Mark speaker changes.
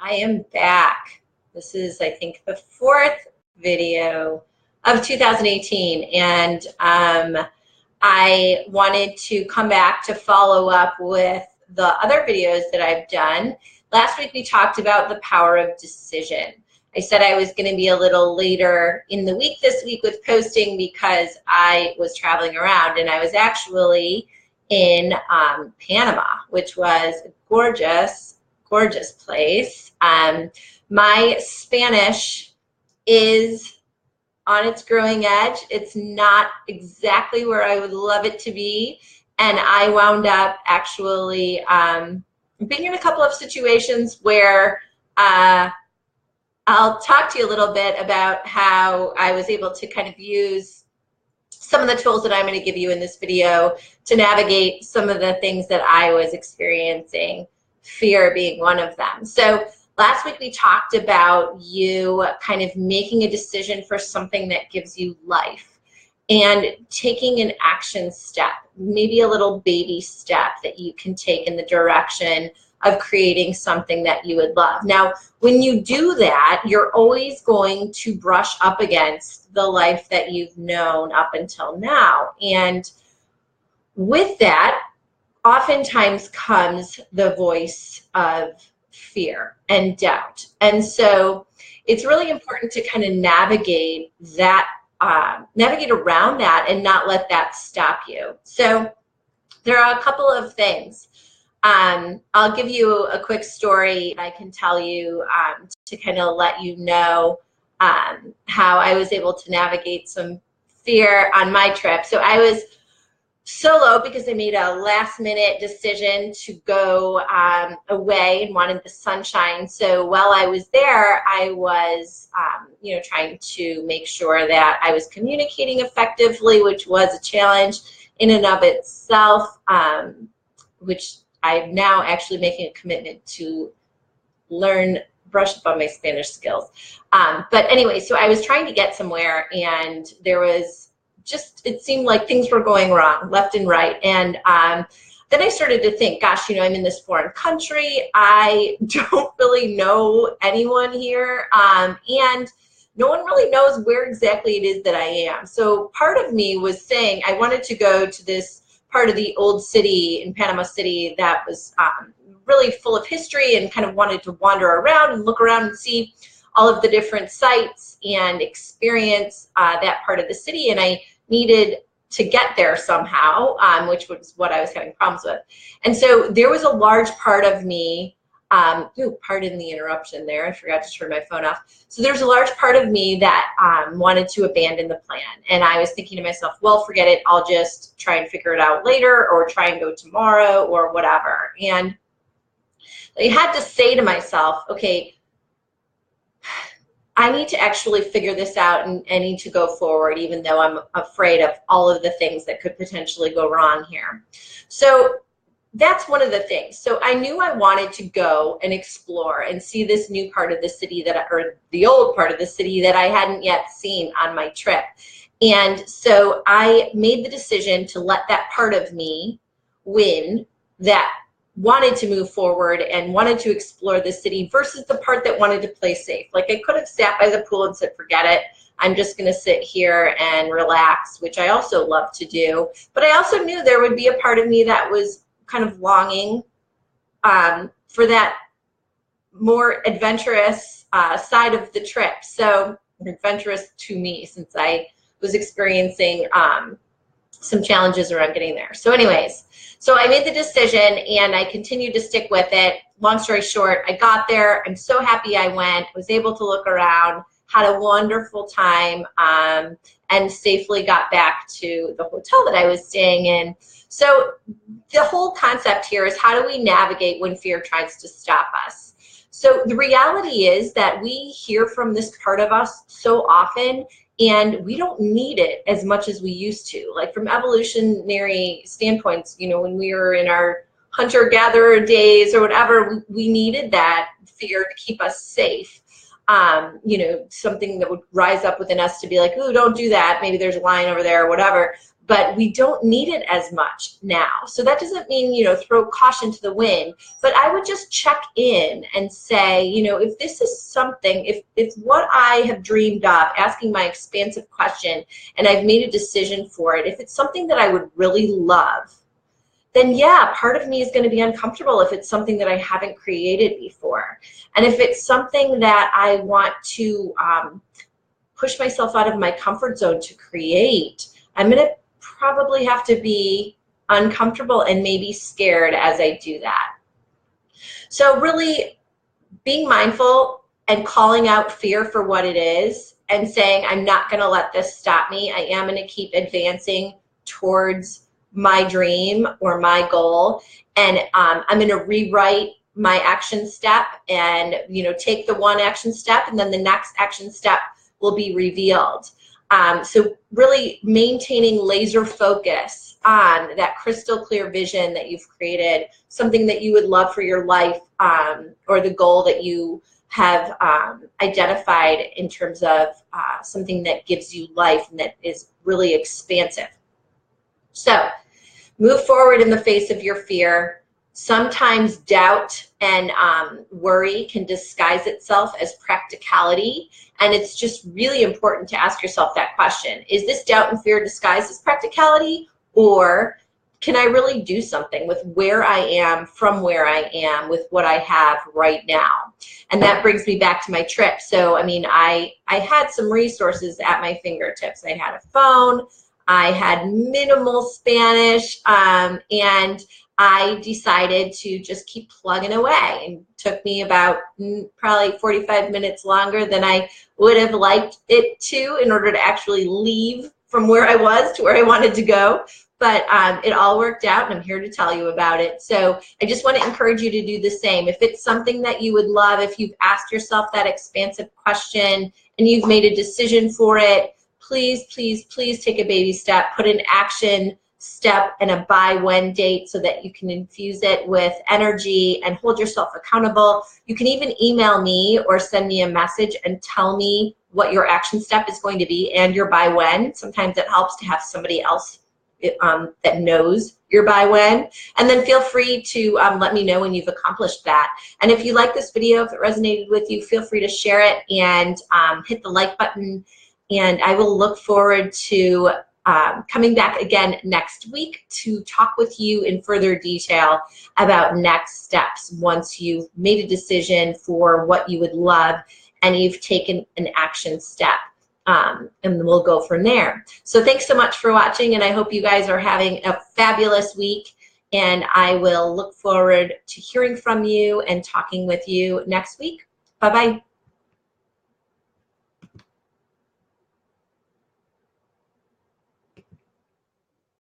Speaker 1: I am back. This is, I think, the fourth video of 2018, and I wanted to come back to follow up with the other videos that I've done. Last week we talked about the power of decision. I said I was going to be a little later in the week this week with posting because I was traveling around, and I was actually in Panama, which was a gorgeous, gorgeous place. My Spanish is on its growing edge. It's not exactly where I would love it to be, and I wound up actually being in a couple of situations where I'll talk to you a little bit about how I was able to kind of use some of the tools that I'm going to give you in this video to navigate some of the things that I was experiencing, fear being one of them. So last week we talked about you kind of making a decision for something that gives you life and taking an action step, maybe a little baby step that you can take in the direction of creating something that you would love. Now, when you do that, you're always going to brush up against the life that you've known up until now. And with that, oftentimes comes the voice of fear and doubt. And so it's really important to kind of navigate that, navigate around that and not let that stop you. So there are a couple of things. I'll give you a quick story I can tell you to kind of let you know how I was able to navigate some fear on my trip. So I was solo because I made a last minute decision to go away and wanted the sunshine. So while I was there, I was trying to make sure that I was communicating effectively, which was a challenge in and of itself, which I'm now actually making a commitment to brush up on my Spanish skills. But anyway, so I was trying to get somewhere, and there was it seemed like things were going wrong left and right. And then I started to think, gosh, I'm in this foreign country. I don't really know anyone here. And no one really knows where exactly it is that I am. So part of me was saying I wanted to go to this part of the old city in Panama City that was really full of history, and kind of wanted to wander around and look around and see all of the different sites and experience that part of the city. And I needed to get there somehow, which was what I was having problems with. And so there was a large part of me, pardon the interruption there, I forgot to turn my phone off. So there's a large part of me that wanted to abandon the plan. And I was thinking to myself, well, forget it, I'll just try and figure it out later, or try and go tomorrow, or whatever. And I had to say to myself, okay, I need to actually figure this out, and I need to go forward, even though I'm afraid of all of the things that could potentially go wrong here. So that's one of the things. So I knew I wanted to go and explore and see this new part of the city or the old part of the city that I hadn't yet seen on my trip. And so I made the decision to let that part of me win, that wanted to move forward and wanted to explore the city, versus the part that wanted to play safe. Like, I could have sat by the pool and said, forget it, I'm just going to sit here and relax, which I also love to do. But I also knew there would be a part of me that was kind of longing for that more adventurous side of the trip. So adventurous to me, since I was experiencing some challenges around getting there. So anyways, so I made the decision and I continued to stick with it. Long story short, I got there. I'm so happy I went, was able to look around, had a wonderful time, and safely got back to the hotel that I was staying in. So the whole concept here is, how do we navigate when fear tries to stop us? So the reality is that we hear from this part of us so often, and we don't need it as much as we used to. Like, from evolutionary standpoints, when we were in our hunter-gatherer days or whatever, we needed that fear to keep us safe. Something that would rise up within us to be like, ooh, don't do that. Maybe there's a lion over there or whatever. but we don't need it as much now. So that doesn't mean, you know, throw caution to the wind, but I would just check in and say, you know, if this is something, if what I have dreamed of, asking my expansive question, and I've made a decision for it, if it's something that I would really love, then yeah, part of me is going to be uncomfortable if it's something that I haven't created before. And if it's something that I want to push myself out of my comfort zone to create, I'm going to probably have to be uncomfortable and maybe scared as I do that. So really being mindful and calling out fear for what it is and saying, I'm not going to let this stop me. I am going to keep advancing towards my dream or my goal. And I'm going to rewrite my action step and, you know, take the one action step, and then the next action step will be revealed. So really maintaining laser focus on that crystal clear vision that you've created, something that you would love for your life, or the goal that you have identified in terms of something that gives you life and that is really expansive. So move forward in the face of your fear. Sometimes doubt and worry can disguise itself as practicality. And it's just really important to ask yourself that question. Is this doubt and fear disguised as practicality? Or can I really do something with where I am, from where I am, with what I have right now? And that brings me back to my trip. So, I mean, I had some resources at my fingertips. I had a phone. I had minimal Spanish, and I decided to just keep plugging away. And it took me about probably 45 minutes longer than I would have liked it to in order to actually leave from where I was to where I wanted to go. But it all worked out, and I'm here to tell you about it. So I just want to encourage you to do the same. If it's something that you would love, if you've asked yourself that expansive question and you've made a decision for it, please, please, please take a baby step, put an action step and a by when date so that you can infuse it with energy and hold yourself accountable. You can even email me or send me a message and tell me what your action step is going to be and your by when. Sometimes it helps to have somebody else that knows your by when. And then feel free to let me know when you've accomplished that. And if you like this video, if it resonated with you, feel free to share it and hit the like button. And I will look forward to coming back again next week to talk with you in further detail about next steps once you've made a decision for what you would love and you've taken an action step. And we'll go from there. So thanks so much for watching, and I hope you guys are having a fabulous week. And I will look forward to hearing from you and talking with you next week. Bye-bye.